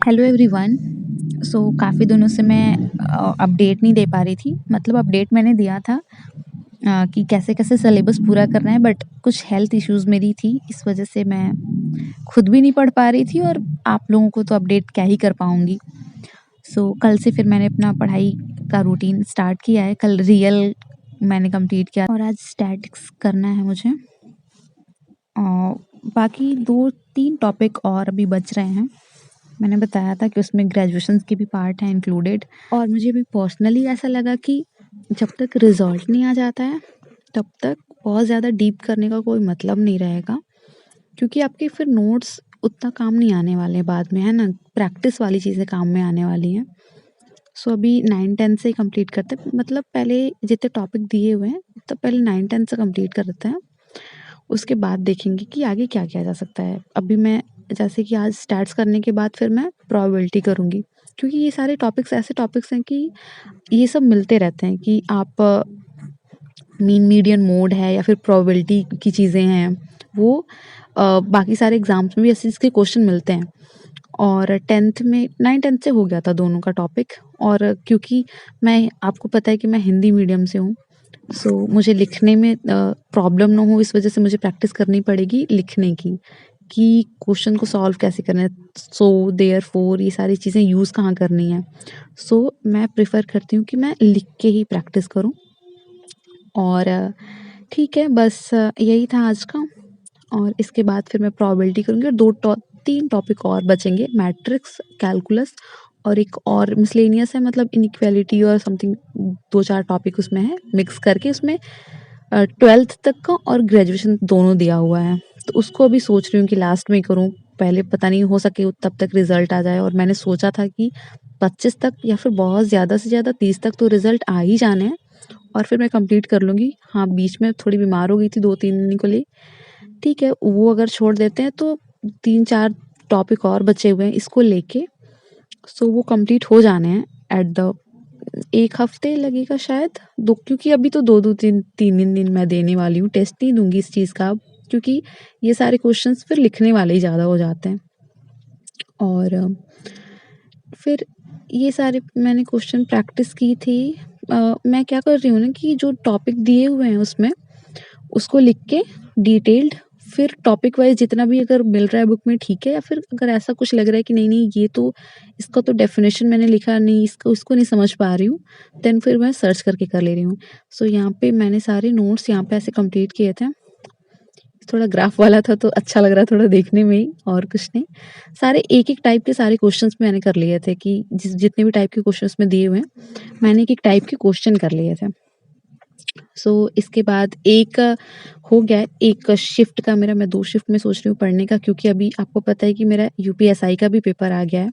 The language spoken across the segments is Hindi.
Hello everyone. काफ़ी दिनों से मैं अपडेट नहीं दे पा रही थी। मतलब अपडेट मैंने दिया था कि कैसे-कैसे सिलेबस पूरा करना है, बट कुछ हेल्थ इश्यूज़ मेरी थी, इस वजह से मैं खुद भी नहीं पढ़ पा रही थी और आप लोगों को तो अपडेट क्या ही कर पाऊँगी। कल से फिर मैंने अपना पढ़ाई का रूटीन स्टार्ट किया है। कल रियल मैंने कंप्लीट किया और आज स्टैटिक्स करना है मुझे। बाकी 2-3 टॉपिक और अभी बच रहे हैं। मैंने बताया था कि उसमें ग्रेजुएशंस के भी पार्ट हैं इंक्लूडेड, और मुझे भी पर्सनली ऐसा लगा कि जब तक रिजल्ट नहीं आ जाता है तब तक बहुत ज़्यादा डीप करने का कोई मतलब नहीं रहेगा, क्योंकि आपके फिर नोट्स उतना काम नहीं आने वाले बाद में, है ना। प्रैक्टिस वाली चीज़ें काम में आने वाली हैं। अभी 9-10 से ही कंप्लीट करते हैं। मतलब पहले जितने टॉपिक दिए हुए हैं तो पहले 9-10 से कंप्लीट कर देते हैं, उसके बाद देखेंगे कि आगे क्या किया जा सकता है। अभी मैं जैसे कि आज स्टैट्स करने के बाद फिर मैं प्रोबेबिलिटी करूँगी, क्योंकि ये सारे टॉपिक्स ऐसे टॉपिक्स हैं कि ये सब मिलते रहते हैं कि आप मीन मीडियन मोड है या फिर प्रोबेबिलिटी की चीज़ें हैं, वो बाकी सारे एग्जाम्स में भी ऐसे इसके क्वेश्चन मिलते हैं। और 10th में 9-10 से हो गया था दोनों का टॉपिक। और क्योंकि मैं, आपको पता है कि मैं हिंदी मीडियम से हूँ, मुझे लिखने में प्रॉब्लम ना हो, इस वजह से मुझे प्रैक्टिस करनी पड़ेगी लिखने की, कि क्वेश्चन को सॉल्व कैसे करना है, देयरफॉर ये सारी चीज़ें यूज़ कहाँ करनी है। मैं प्रेफर करती हूँ कि मैं लिख के ही प्रैक्टिस करूँ। और ठीक है, बस यही था आज का। और इसके बाद फिर मैं प्रोबेबिलिटी करूँगी और 3 टॉपिक और बचेंगे, मैट्रिक्स, कैलकुलस और एक और मिसलेनियस है, मतलब इनइक्वालिटी और समथिंग। 2-4 टॉपिक उसमें है, मिक्स करके उसमें 12th तक का और ग्रेजुएशन दोनों दिया हुआ है। तो उसको अभी सोच रही हूँ कि लास्ट में ही करूँ, पहले पता नहीं, हो सके तब तक रिजल्ट आ जाए। और मैंने सोचा था कि 25 तक या फिर बहुत ज़्यादा से ज़्यादा 30 तक तो रिजल्ट आ ही जाने हैं, और फिर मैं कंप्लीट कर लूँगी। हाँ, बीच में थोड़ी बीमार हो गई थी 2-3 दिन के लिए। ठीक है, वो अगर छोड़ देते हैं तो 3-4 टॉपिक और बचे हुए हैं इसको लेके, वो कंप्लीट हो जाने हैं एट द 1 हफ्ते लगेगा शायद, 2, क्योंकि अभी तो 2-2 3-3 दिन मैं देने वाली हूँ, टेस्ट नहीं दूँगी इस चीज़ का अब, क्योंकि ये सारे क्वेश्चंस फिर लिखने वाले ही ज़्यादा हो जाते हैं। और फिर ये सारे मैंने क्वेश्चन प्रैक्टिस की थी। मैं क्या कर रही हूँ ना कि जो टॉपिक दिए हुए हैं उसमें, उसको लिख के डिटेल्ड, फिर टॉपिक वाइज जितना भी अगर मिल रहा है बुक में ठीक है, या फिर अगर ऐसा कुछ लग रहा है कि नहीं ये तो, इसका तो डेफिनेशन मैंने लिखा नहीं, इसको नहीं समझ पा रही हूँ, देन फिर मैं सर्च करके कर ले रही हूँ। यहाँ पे मैंने सारे नोट्स यहाँ पे ऐसे कंप्लीट किए थे। थोड़ा ग्राफ वाला था तो अच्छा लग रहा थोड़ा देखने में ही, और कुछ नहीं। सारे एक-एक टाइप के सारे क्वेश्चंस मैंने कर लिए थे, कि जितने भी टाइप के क्वेश्चंस में दिए हुए हैं, मैंने एक-एक टाइप के क्वेश्चन कर लिए थे। इसके बाद एक हो गया, एक शिफ्ट का मेरा, मैं 2 शिफ्ट में सोच रही हूँ पढ़ने का, क्योंकि अभी आपको पता है कि मेरा यूपीएसआई का भी पेपर आ गया है,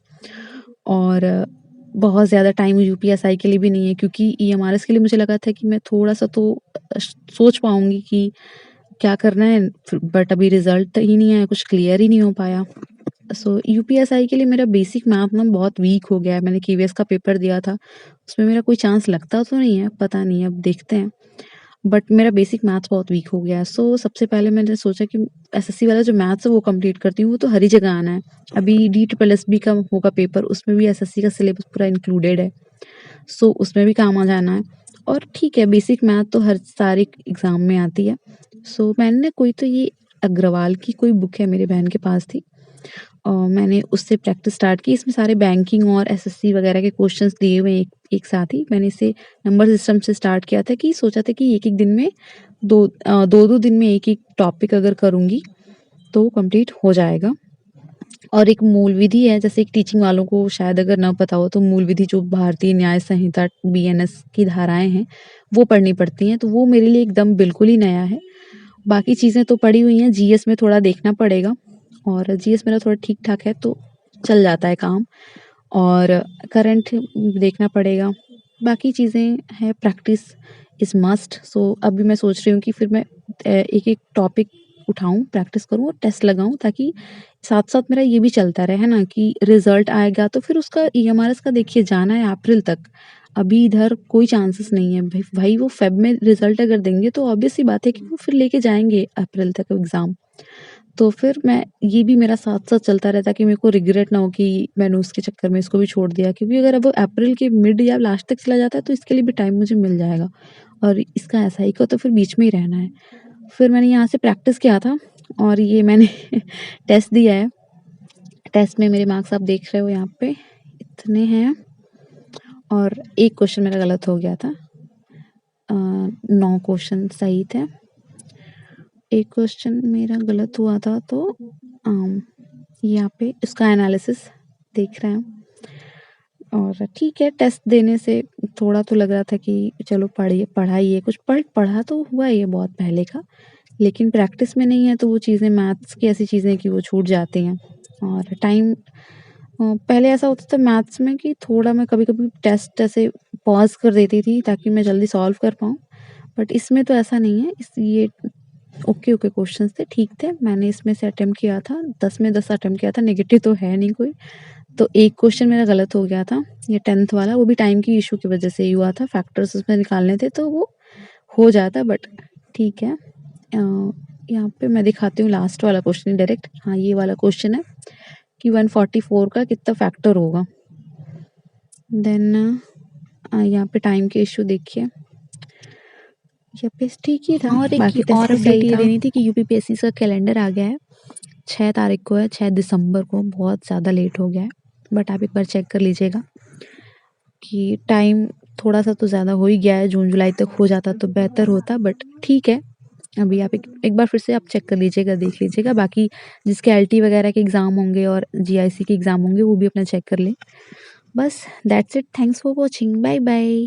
और बहुत ज़्यादा टाइम यूपीएसआई के लिए भी नहीं है, क्योंकि ईएमआरएस के लिए मुझे लगा था कि मैं थोड़ा-सा तो सोच पाऊँगी कि क्या करना है, बट अभी रिजल्ट ही नहीं आया, कुछ क्लियर ही नहीं हो पाया। यूपीएसआई के लिए मेरा बेसिक मैथ ना बहुत वीक हो गया है। मैंने केवीएस का पेपर दिया था, उसमें मेरा कोई चांस लगता तो नहीं है, पता नहीं, अब देखते हैं। बट मेरा बेसिक मैथ्स बहुत वीक हो गया है। सबसे पहले मैंने सोचा कि एसएससी वाला जो मैथ्स है वो कंप्लीट करती हूँ, वो तो हर ही जगह आना है। अभी DSSB का होगा पेपर, उसमें भी एसएससी का सिलेबस पूरा इंक्लूडेड है, उसमें भी काम आ जाना है। और ठीक है, बेसिक मैथ तो हर सारे एग्ज़ाम में आती है। मैंने कोई तो ये अग्रवाल की कोई बुक है, मेरी बहन के पास थी, मैंने उससे प्रैक्टिस स्टार्ट की। इसमें सारे बैंकिंग और एसएससी वगैरह के क्वेश्चंस दिए हुए हैं एक साथ ही। मैंने इसे नंबर सिस्टम से स्टार्ट किया था, कि सोचा था कि एक-एक दिन में 2-2 दिन में एक-एक टॉपिक अगर करूँगी तो कंप्लीट हो जाएगा। और एक मूल विधि है, जैसे एक टीचिंग वालों को शायद अगर ना पता हो, तो मूल विधि जो भारतीय न्याय संहिता बीएनएस की धाराएँ हैं, वो पढ़नी पड़ती हैं, तो वो मेरे लिए एकदम बिल्कुल ही नया है। बाकी चीज़ें तो पढ़ी हुई हैं, जीएस में थोड़ा देखना पड़ेगा, और जीएस मेरा थोड़ा ठीक-ठाक है तो चल जाता है काम, और करंट देखना पड़ेगा। बाकी चीज़ें हैं, प्रैक्टिस इज़ मस्ट। अभी मैं सोच रही हूँ कि फिर मैं एक-एक टॉपिक उठाऊँ, प्रैक्टिस करूँ और टेस्ट लगाऊँ, ताकि साथ-साथ मेरा ये भी चलता रहे, है ना, कि रिज़ल्ट आएगा तो फिर उसका ईएमआरएस का देखिए जाना है अप्रैल तक। अभी इधर कोई चांसेस नहीं है। भाई वो फ़ेब में रिज़ल्ट अगर देंगे तो ऑब्वियस सी बात है कि वो फिर लेके जाएँगे अप्रैल तक एग्ज़ाम। तो फिर मैं ये भी मेरा साथ-साथ चलता रहता कि मेरे को रिग्रेट ना हो कि मैंने उसके चक्कर में इसको भी छोड़ दिया, क्योंकि अगर अब वो अप्रैल के मिड या लास्ट तक चला जाता है तो इसके लिए भी टाइम मुझे मिल जाएगा और इसका एसआई का तो फिर बीच में ही रहना है। फिर मैंने यहाँ से प्रैक्टिस किया था और ये मैंने टेस्ट दिया है। टेस्ट में मेरे मार्क्स आप देख रहे हो यहाँ पे इतने हैं और एक क्वेश्चन मेरा गलत हो गया था। 9 क्वेश्चन सही थे। एक क्वेश्चन मेरा गलत हुआ था तो यहाँ पे इसका एनालिसिस देख रहे हैं और ठीक है, टेस्ट देने से थोड़ा तो लग रहा था कि चलो पढ़ाई है, कुछ पढ़ा तो हुआ है ये बहुत पहले का, लेकिन प्रैक्टिस में नहीं है तो वो चीज़ें मैथ्स की ऐसी चीज़ें हैं कि वो छूट जाती हैं और टाइम पहले ऐसा होता था मैथ्स में कि थोड़ा मैं कभी-कभी टेस्ट ऐसे पॉज़ कर देती थी ताकि मैं जल्दी सॉल्व कर पाऊँ, बट इसमें तो ऐसा नहीं है। ये ओके क्वेश्चंस थे, ठीक थे। मैंने इसमें से अटेम्प्ट किया था, 10 में 10 अटेम्प्ट किया था, नेगेटिव तो है नहीं कोई। तो एक क्वेश्चन मेरा गलत हो गया था, ये 10th वाला, वो भी टाइम की इश्यू की वजह से ही हुआ था, फैक्टर्स उसमें निकालने थे तो वो हो जाता, बट ठीक है। यहाँ पे मैं दिखाती हूँ लास्ट वाला क्वेश्चन डायरेक्ट। हाँ, ये वाला क्वेश्चन है कि 144 का कितना फैक्टर होगा। देन यहाँ पे टाइम के इश्यू देखिए, ये पे ठीक ही था। और एक बाकी तो और सब अपडेट सही ये था। देनी थी कि यूपीपीएससी का कैलेंडर आ गया है, 6 तारीख को है, 6 दिसंबर को, बहुत ज़्यादा लेट हो गया है, बट आप एक बार चेक कर लीजिएगा कि टाइम थोड़ा सा तो ज़्यादा हो ही गया है, जून जुलाई तक हो जाता तो बेहतर होता, बट ठीक है। अभी आप एक बार फिर से आप चेक कर लीजिएगा, देख लीजिएगा। बाकी जिसके एलटी वगैरह के एग्ज़ाम होंगे और जीआईसी के एग्ज़ाम होंगे वो भी अपना चेक कर लें। बस that's it, thanks for watching, bye bye.